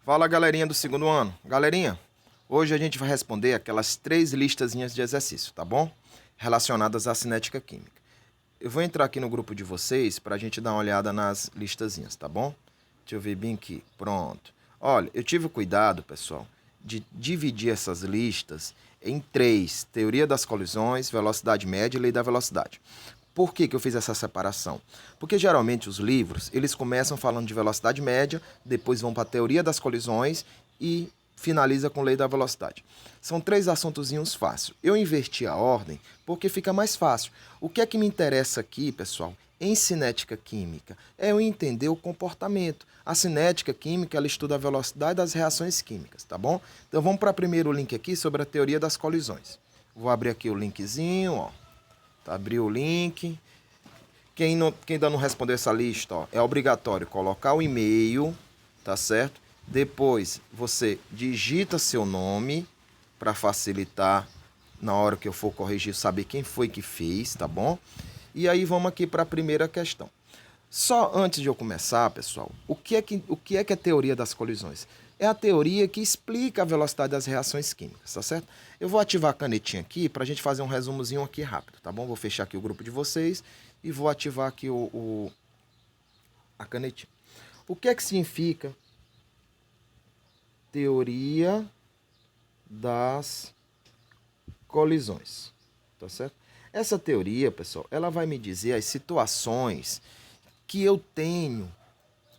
Fala, galerinha do segundo ano. Galerinha, hoje a gente vai responder aquelas 3 listazinhas de exercício, tá bom? Relacionadas à cinética química. Eu vou entrar aqui no grupo de vocês para a gente dar uma olhada nas listazinhas, tá bom? Deixa eu ver bem aqui. Pronto. Olha, eu tive o cuidado, pessoal, de dividir essas listas em 3. Teoria das colisões, velocidade média e lei da velocidade. Por que eu fiz essa separação? Porque geralmente os livros, eles começam falando de velocidade média, depois vão para a teoria das colisões e finaliza com lei da velocidade. São 3 assuntozinhos fáceis. Eu inverti a ordem porque fica mais fácil. O que é que me interessa aqui, pessoal, em cinética química? É eu entender o comportamento. A cinética química, ela estuda a velocidade das reações químicas, tá bom? Então vamos para o primeiro link aqui sobre a teoria das colisões. Vou abrir aqui o linkzinho, ó. Abriu o link. Quem ainda não respondeu essa lista, ó, é obrigatório colocar o e-mail, tá certo? Depois você digita seu nome para facilitar na hora que eu for corrigir, saber quem foi que fez, tá bom? E aí vamos aqui para a primeira questão. Só antes de eu começar, pessoal, o que é a teoria das colisões? É a teoria que explica a velocidade das reações químicas, tá certo? Eu vou ativar a canetinha aqui para a gente fazer um resumozinho aqui rápido, tá bom? Vou fechar aqui o grupo de vocês e vou ativar aqui a canetinha. O que é que significa teoria das colisões, tá certo? Essa teoria, pessoal, ela vai me dizer as situações que eu tenho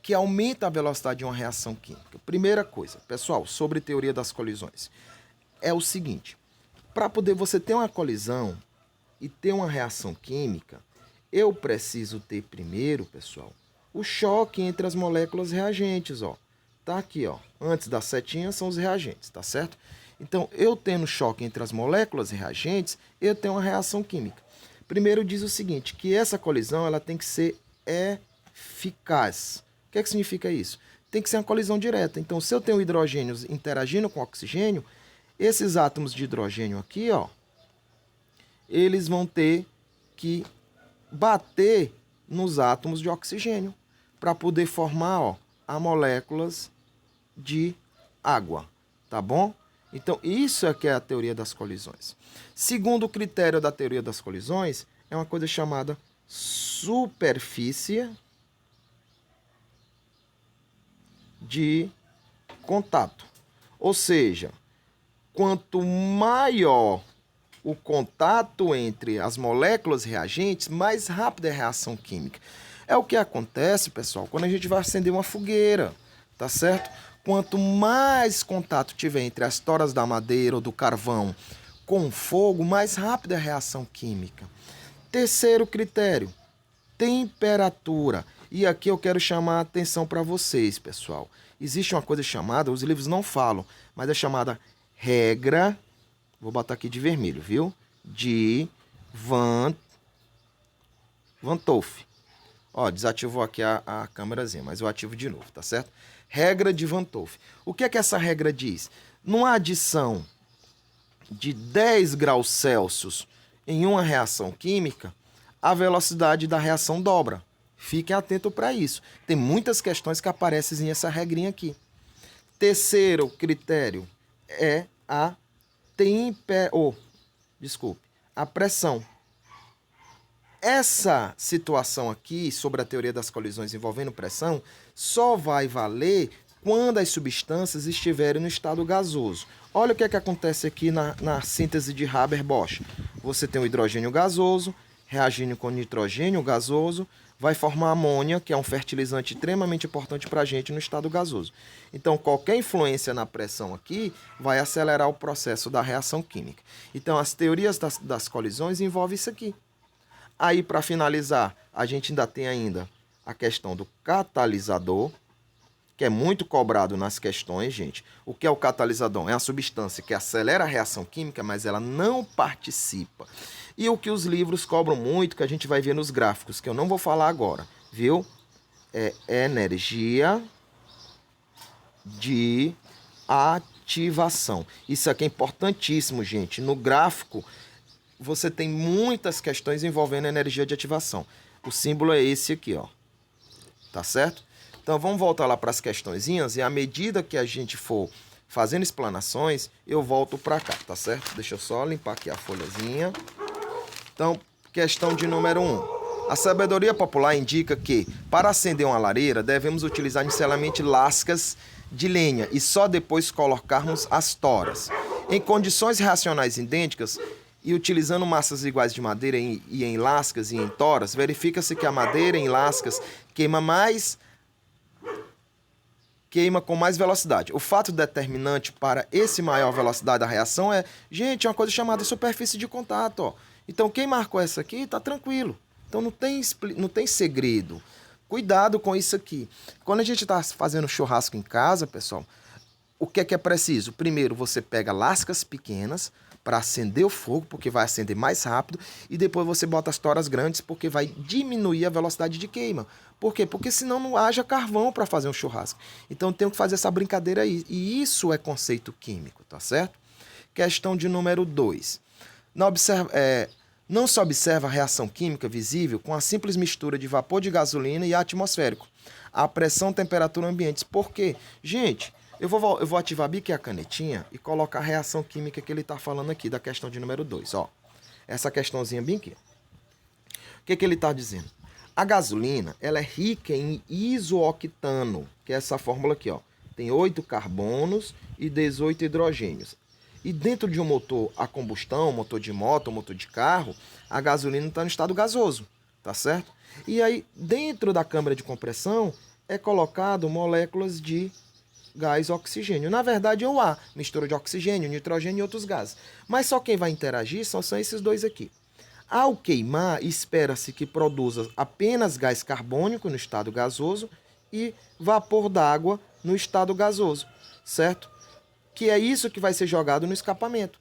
que aumenta a velocidade de uma reação química. Primeira coisa, pessoal, sobre teoria das colisões, é o seguinte: para poder você ter uma colisão e ter uma reação química, eu preciso ter primeiro, pessoal, o choque entre as moléculas reagentes, ó. Tá aqui, ó. Antes da setinha são os reagentes, tá certo? Então, eu tendo choque entre as moléculas reagentes, eu tenho uma reação química. Primeiro diz o seguinte, que essa colisão ela tem que ser eficaz. O que significa isso? Tem que ser uma colisão direta. Então, se eu tenho hidrogênios interagindo com oxigênio, esses átomos de hidrogênio aqui, ó, eles vão ter que bater nos átomos de oxigênio para poder formar, ó, as moléculas de água, tá bom? Então, isso é que é a teoria das colisões. Segundo o critério da teoria das colisões, é uma coisa chamada superfície de contato. Ou seja, quanto maior o contato entre as moléculas reagentes, mais rápida é a reação química. É o que acontece, pessoal, quando a gente vai acender uma fogueira, tá certo? Quanto mais contato tiver entre as toras da madeira ou do carvão com o fogo, mais rápida é a reação química. Terceiro critério, temperatura. E aqui eu quero chamar a atenção para vocês, pessoal. Existe uma coisa chamada, os livros não falam, mas é chamada regra, vou botar aqui de vermelho, viu? De Van 't Hoff. Ó, desativou aqui a câmerazinha, mas eu ativo de novo, tá certo? Regra de Van 't Hoff. O que é que essa regra diz? Numa adição de 10 graus Celsius em uma reação química, a velocidade da reação dobra. Fiquem atentos para isso. Tem muitas questões que aparecem nessa regrinha aqui. Terceiro critério é a a pressão. Essa situação aqui sobre a teoria das colisões envolvendo pressão só vai valer quando as substâncias estiverem no estado gasoso. Olha o que é que acontece aqui na síntese de Haber-Bosch. Você tem o hidrogênio gasoso, reagindo com nitrogênio gasoso, vai formar amônia, que é um fertilizante extremamente importante para a gente no estado gasoso. Então, qualquer influência na pressão aqui vai acelerar o processo da reação química. Então, as teorias das colisões envolvem isso aqui. Aí, para finalizar, a gente ainda tem a questão do catalisador, que é muito cobrado nas questões, gente. O que é o catalisador? É a substância que acelera a reação química, mas ela não participa. E o que os livros cobram muito, que a gente vai ver nos gráficos, que eu não vou falar agora, viu? É energia de ativação. Isso aqui é importantíssimo, gente. No gráfico, você tem muitas questões envolvendo energia de ativação. O símbolo é esse aqui, ó. Tá certo? Então vamos voltar lá para as questõezinhas e à medida que a gente for fazendo explanações, eu volto para cá, tá certo? Deixa eu só limpar aqui a folhazinha. Então, questão de número 1. A sabedoria popular indica que, para acender uma lareira, devemos utilizar inicialmente lascas de lenha e só depois colocarmos as toras. Em condições reacionais idênticas e utilizando massas iguais de madeira e em lascas e em toras, verifica-se que a madeira em lascas queima com mais velocidade. O fato determinante para esse maior velocidade da reação é, gente, uma coisa chamada superfície de contato. Ó. Então, quem marcou essa aqui, tá tranquilo. Então, não tem segredo. Cuidado com isso aqui. Quando a gente está fazendo churrasco em casa, pessoal, o que é preciso? Primeiro, você pega lascas pequenas para acender o fogo, porque vai acender mais rápido, e depois você bota as toras grandes, porque vai diminuir a velocidade de queima. Por quê? Porque senão não haja carvão para fazer um churrasco. Então tem que fazer essa brincadeira aí. E isso é conceito químico, tá certo? Questão de número 2. Não se observa a reação química visível com a simples mistura de vapor de gasolina e atmosférico. A pressão, temperatura ambientes. Por quê? Gente, eu vou ativar aqui a canetinha e colocar a reação química que ele está falando aqui da questão de número 2. Ó, essa questãozinha bem aqui. O que ele está dizendo? A gasolina, ela é rica em isooctano, que é essa fórmula aqui, ó. Tem 8 carbonos e 18 hidrogênios. E dentro de um motor a combustão, motor de moto, motor de carro, a gasolina está no estado gasoso, tá certo? E aí, dentro da câmara de compressão, é colocado moléculas de gás oxigênio. Na verdade, é o ar, mistura de oxigênio, nitrogênio e outros gases. Mas só quem vai interagir são esses dois aqui. Ao queimar, espera-se que produza apenas gás carbônico no estado gasoso e vapor d'água no estado gasoso, certo? Que é isso que vai ser jogado no escapamento.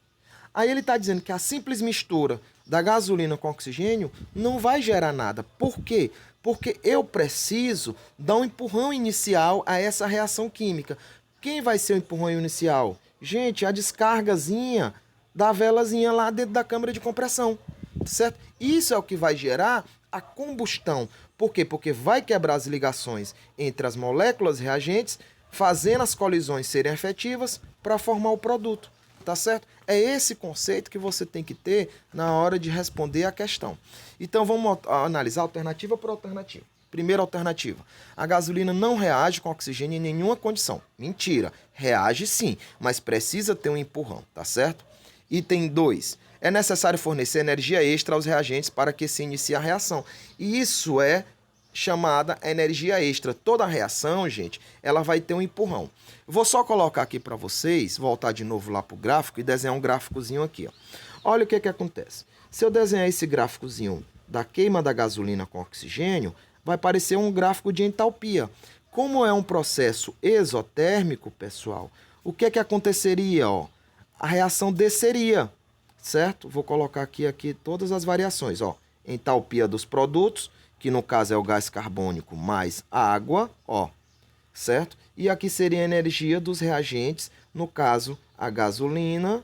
Aí ele está dizendo que a simples mistura da gasolina com oxigênio não vai gerar nada. Por quê? Porque eu preciso dar um empurrão inicial a essa reação química. Quem vai ser o empurrão inicial? Gente, a descargazinha da velazinha lá dentro da câmara de compressão, certo? Isso é o que vai gerar a combustão. Por quê? Porque vai quebrar as ligações entre as moléculas reagentes, fazendo as colisões serem efetivas para formar o produto, tá certo? É esse conceito que você tem que ter na hora de responder a questão. Então vamos analisar alternativa por alternativa. Primeira alternativa, a gasolina não reage com oxigênio em nenhuma condição. Mentira, reage sim, mas precisa ter um empurrão, tá certo? Item 2, é necessário fornecer energia extra aos reagentes para que se inicie a reação. E isso é chamada energia extra. Toda reação, gente, ela vai ter um empurrão. Vou só colocar aqui para vocês, voltar de novo lá para o gráfico e desenhar um gráficozinho aqui. Ó. Olha o que acontece. Se eu desenhar esse gráficozinho da queima da gasolina com oxigênio, vai parecer um gráfico de entalpia. Como é um processo exotérmico, pessoal, o que aconteceria? Ó? A reação desceria, certo? Vou colocar aqui todas as variações. Ó. Entalpia dos produtos, que no caso é o gás carbônico mais água, ó, certo? E aqui seria a energia dos reagentes, no caso a gasolina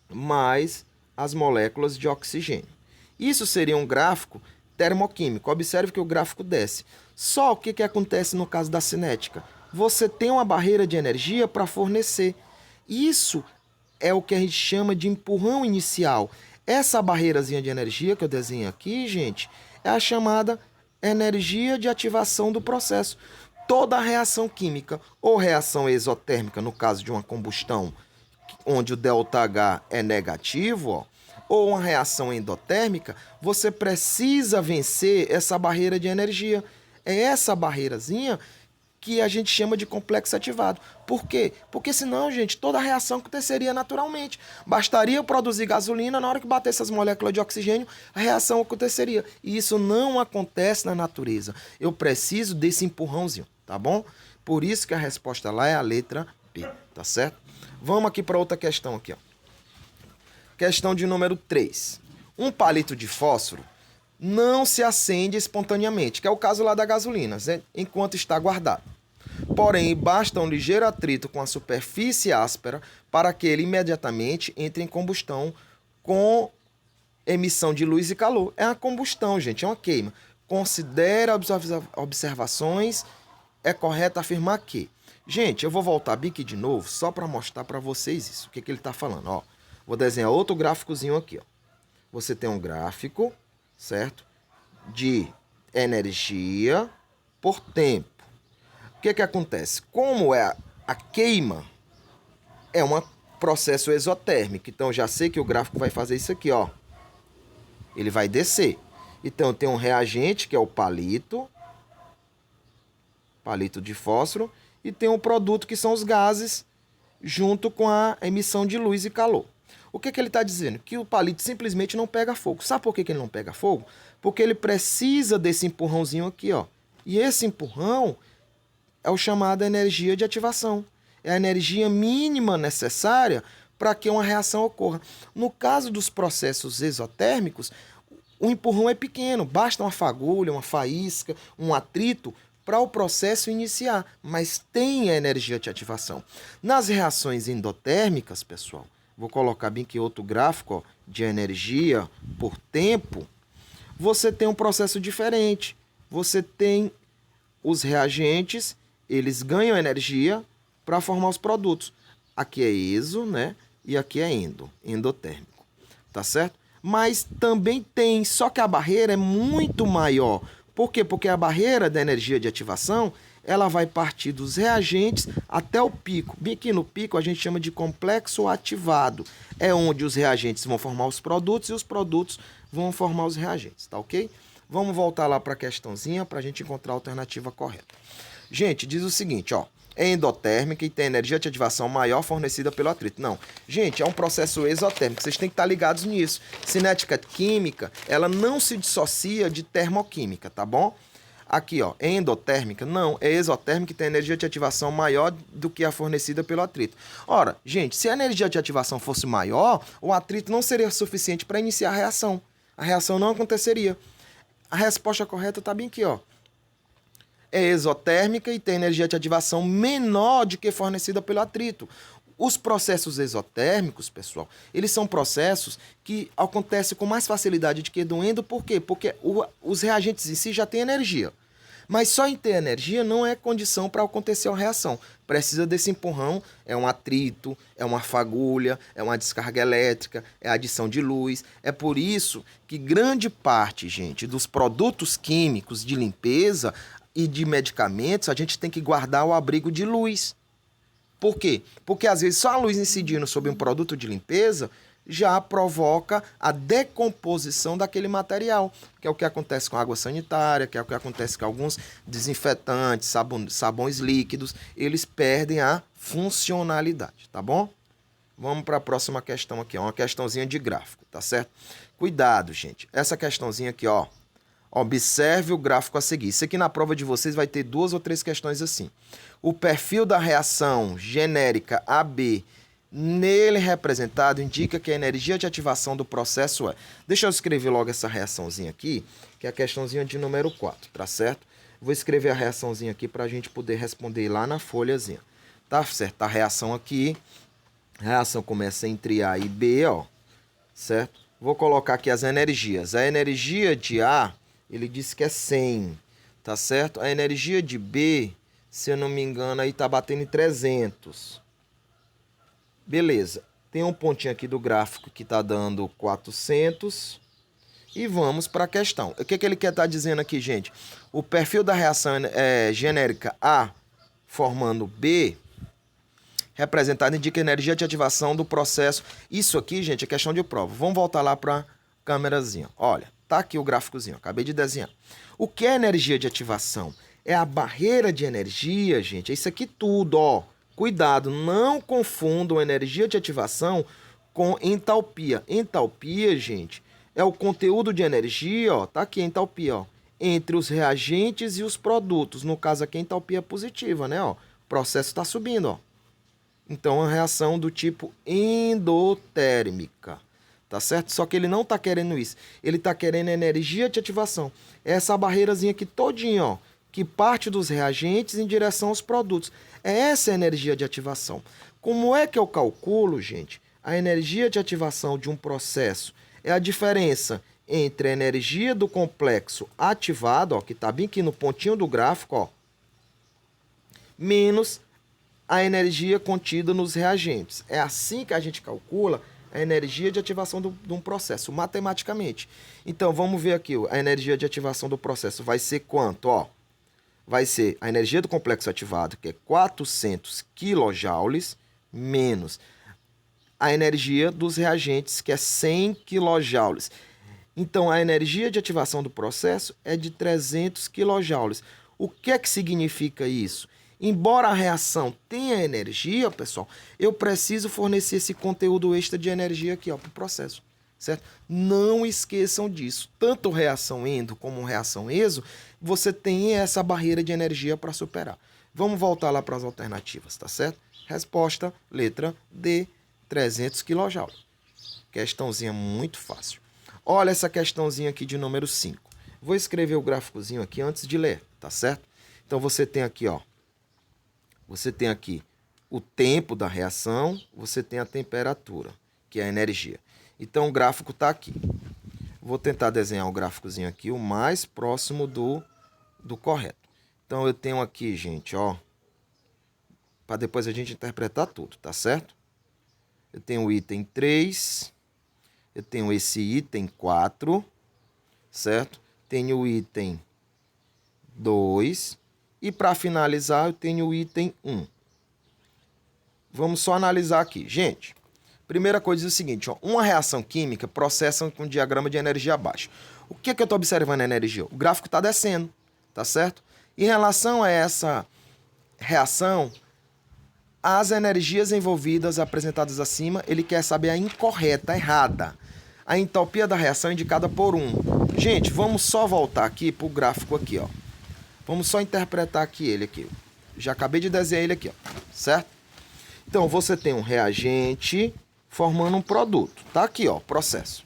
mais as moléculas de oxigênio. Isso seria um gráfico termoquímico. Observe que o gráfico desce. Só o que acontece no caso da cinética? Você tem uma barreira de energia para fornecer. Isso é o que a gente chama de empurrão inicial. Essa barreirazinha de energia que eu desenho aqui, gente, é a chamada energia de ativação do processo. Toda reação química ou reação exotérmica, no caso de uma combustão, onde o ΔH é negativo, ó, ou uma reação endotérmica, você precisa vencer essa barreira de energia. É essa barreirazinha que a gente chama de complexo ativado. Por quê? Porque senão, gente, toda a reação aconteceria naturalmente. Bastaria eu produzir gasolina, na hora que batesse as moléculas de oxigênio, a reação aconteceria. E isso não acontece na natureza. Eu preciso desse empurrãozinho, tá bom? Por isso que a resposta lá é a letra B, tá certo? Vamos aqui para outra questão aqui, ó. Questão de número 3. Um palito de fósforo não se acende espontaneamente, que é o caso lá da gasolina, enquanto está guardado. Porém, basta um ligeiro atrito com a superfície áspera para que ele imediatamente entre em combustão com emissão de luz e calor. É uma combustão, gente, é uma queima. Considere observações é correto afirmar que... Gente, eu vou voltar bem aqui de novo, só para mostrar para vocês isso. O que ele está falando, ó. Vou desenhar outro gráficozinho aqui, ó. Você tem um gráfico, certo? De energia por tempo. O que acontece? Como é a queima, é um processo exotérmico. Então, já sei que o gráfico vai fazer isso aqui, ó. Ele vai descer. Então, tem um reagente, que é o palito de fósforo, e tem um produto, que são os gases, junto com a emissão de luz e calor. O que ele está dizendo? Que o palito simplesmente não pega fogo. Sabe por que ele não pega fogo? Porque ele precisa desse empurrãozinho aqui, ó. E esse empurrão é o chamado energia de ativação. É a energia mínima necessária para que uma reação ocorra. No caso dos processos exotérmicos, o empurrão é pequeno, basta uma fagulha, uma faísca, um atrito para o processo iniciar, mas tem a energia de ativação. Nas reações endotérmicas, pessoal, vou colocar bem aqui outro gráfico, ó, de energia por tempo, você tem um processo diferente. Você tem os reagentes, eles ganham energia para formar os produtos. Aqui é exo, né? E aqui é endotérmico, tá certo? Mas também tem, só que a barreira é muito maior. Por quê? Porque a barreira da energia de ativação, ela vai partir dos reagentes até o pico. Bem aqui no pico a gente chama de complexo ativado. É onde os reagentes vão formar os produtos e os produtos vão formar os reagentes, tá ok? Vamos voltar lá para a questãozinha para a gente encontrar a alternativa correta. Gente, diz o seguinte, ó. É endotérmica e tem energia de ativação maior fornecida pelo atrito. Não, gente, é um processo exotérmico, vocês têm que estar ligados nisso. Cinética química, ela não se dissocia de termoquímica, tá bom? Aqui, ó, é endotérmica? Não, é exotérmica e tem energia de ativação maior do que a fornecida pelo atrito. Ora, gente, se a energia de ativação fosse maior, o atrito não seria suficiente para iniciar a reação. A reação não aconteceria. A resposta correta está bem aqui, ó. É exotérmica e tem energia de ativação menor do que fornecida pelo atrito. Os processos exotérmicos, pessoal, eles são processos que acontecem com mais facilidade do que do endo. Por quê? Porque os reagentes em si já têm energia. Mas só em ter energia não é condição para acontecer uma reação. Precisa desse empurrão, é um atrito, é uma fagulha, é uma descarga elétrica, é adição de luz. É por isso que grande parte, gente, dos produtos químicos de limpeza e de medicamentos, a gente tem que guardar o abrigo de luz. Por quê? Porque às vezes só a luz incidindo sobre um produto de limpeza já provoca a decomposição daquele material, que é o que acontece com a água sanitária, que é o que acontece com alguns desinfetantes, sabões líquidos, eles perdem a funcionalidade, tá bom? Vamos para a próxima questão aqui, uma questãozinha de gráfico, tá certo? Cuidado, gente, essa questãozinha aqui, ó, observe o gráfico a seguir. Isso aqui na prova de vocês vai ter 2 ou 3 questões assim. O perfil da reação genérica AB nele representado indica que a energia de ativação do processo é... Deixa eu escrever logo essa reaçãozinha aqui, que é a questãozinha de número 4, tá certo? Vou escrever a reaçãozinha aqui para a gente poder responder lá na folhazinha. Tá certo? A reação aqui, a reação começa entre A e B, ó, certo? Vou colocar aqui as energias. A energia de A, ele disse que é 100, tá certo? A energia de B, se eu não me engano, aí tá batendo em 300. Beleza. Tem um pontinho aqui do gráfico que tá dando 400. E vamos para a questão. O que ele quer estar dizendo aqui, gente? O perfil da reação genérica A formando B, representado indica a energia de ativação do processo. Isso aqui, gente, é questão de prova. Vamos voltar lá para a câmerazinha. Olha, tá aqui o gráficozinho, acabei de desenhar. O que é energia de ativação? É a barreira de energia, gente. É isso aqui tudo, ó. Cuidado, não confundam energia de ativação com entalpia. Entalpia, gente, é o conteúdo de energia, ó, tá aqui a entalpia, ó, entre os reagentes e os produtos. No caso aqui a entalpia é positiva, né, ó. O processo está subindo, ó. Então, é uma reação do tipo endotérmica, tá certo? Só que ele não está querendo isso. Ele está querendo energia de ativação. Essa barreirazinha aqui todinha, ó, que parte dos reagentes em direção aos produtos. É essa a energia de ativação. Como é que eu calculo, gente, a energia de ativação de um processo? É a diferença entre a energia do complexo ativado, ó, que está bem aqui no pontinho do gráfico, ó, menos a energia contida nos reagentes. É assim que a gente calcula a energia de ativação de um processo, matematicamente. Então, vamos ver aqui, a energia de ativação do processo vai ser quanto? Ó, vai ser a energia do complexo ativado, que é 400 kJ, menos a energia dos reagentes, que é 100 kJ. Então, a energia de ativação do processo é de 300 kJ. O que é que significa isso? Embora a reação tenha energia, pessoal, eu preciso fornecer esse conteúdo extra de energia aqui para o processo, certo? Não esqueçam disso. Tanto reação endo como reação exo, você tem essa barreira de energia para superar. Vamos voltar lá para as alternativas, tá certo? Resposta, letra D, 300 kJ. Questãozinha muito fácil. Olha essa questãozinha aqui de número 5. Vou escrever o gráficozinho aqui antes de ler, tá certo? Então, você tem aqui, ó. Você tem aqui o tempo da reação, você tem a temperatura, que é a energia. Então, o gráfico está aqui. Vou tentar desenhar o gráficozinho aqui o mais próximo do correto. Então, eu tenho aqui, gente, ó, para depois a gente interpretar tudo, tá certo? Eu tenho o item 3, eu tenho esse item 4, certo? Tenho o item 2 e para finalizar eu tenho o item 1. Vamos só analisar aqui. Gente, primeira coisa é o seguinte, ó, uma reação química processa com um diagrama de energia baixa. O que é que eu estou observando na energia? O gráfico está descendo, tá certo? Em relação a essa reação, as energias envolvidas apresentadas acima, ele quer saber a incorreta, a errada. A entalpia da reação é indicada por 1. Gente, vamos só voltar aqui para o gráfico aqui, ó. Vamos só interpretar aqui ele aqui. Já acabei de desenhar ele aqui, ó, certo? Então, você tem um reagente formando um produto. Tá aqui, ó, processo.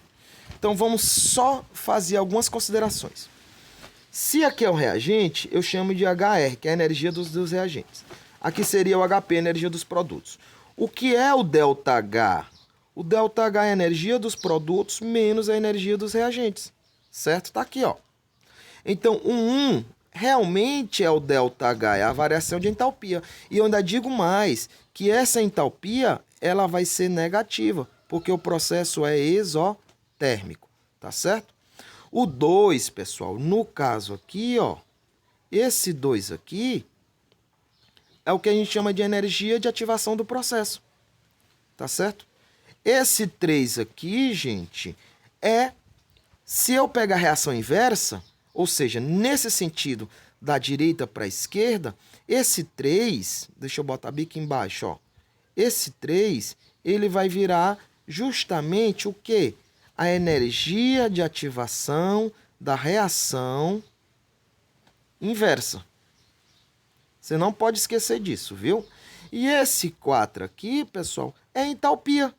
Então, vamos só fazer algumas considerações. Se aqui é o reagente, eu chamo de HR, que é a energia dos reagentes. Aqui seria o HP, a energia dos produtos. O que é o ΔH? O ΔH é a energia dos produtos menos a energia dos reagentes, certo? Tá aqui, ó. Então, o 1 realmente é o ΔH, é a variação de entalpia. E eu ainda digo mais, que essa entalpia, ela vai ser negativa, porque o processo é exotérmico, tá certo? O 2, pessoal, no caso aqui, ó, esse 2 aqui é o que a gente chama de energia de ativação do processo, tá certo? Esse 3 aqui, gente, se eu pegar a reação inversa, ou seja, nesse sentido da direita para a esquerda, esse 3, deixa eu botar bem aqui embaixo, ó. Esse 3, ele vai virar justamente o quê? A energia de ativação da reação inversa. Você não pode esquecer disso, viu? E esse 4 aqui, pessoal, é entalpia.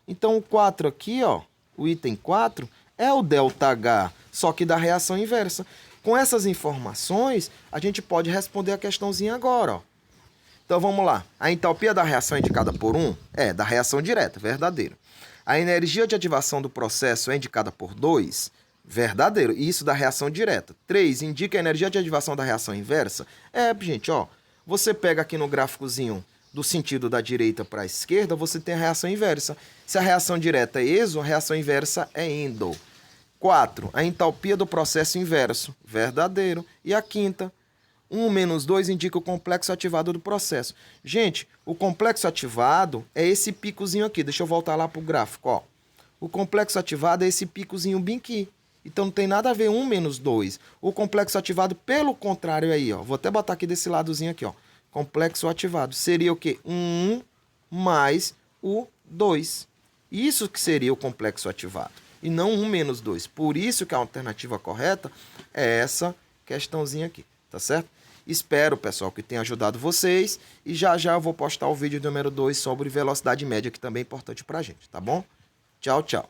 Então, o 4 aqui, ó, o item 4, é o ΔH, só que da reação inversa. Com essas informações, a gente pode responder a questãozinha agora, ó. Então, vamos lá. A entalpia da reação é indicada por 1? É, da reação direta, verdadeiro. A energia de ativação do processo é indicada por 2? Verdadeiro. Isso da reação direta. 3, indica a energia de ativação da reação inversa? É, gente, ó. Você pega aqui no gráficozinho do sentido da direita para a esquerda, você tem a reação inversa. Se a reação direta é exo, a reação inversa é endo. 4, a entalpia do processo inverso. Verdadeiro. E a quinta, 1 menos 2 indica o complexo ativado do processo. Gente, o complexo ativado é esse picozinho aqui. Deixa eu voltar lá para o gráfico, ó. O complexo ativado é esse picozinho bem aqui. Então, não tem nada a ver 1 menos 2. O complexo ativado, pelo contrário, aí, ó. Vou até botar aqui desse ladozinho aqui, ó. Complexo ativado. Seria o quê? 1 mais o 2. Isso que seria o complexo ativado. E não 1 menos 2. Por isso que a alternativa correta é essa questãozinha aqui. Tá certo? Espero, pessoal, que tenha ajudado vocês. E já já eu vou postar o vídeo número 2 sobre velocidade média, que também é importante pra gente. Tá bom? Tchau, tchau.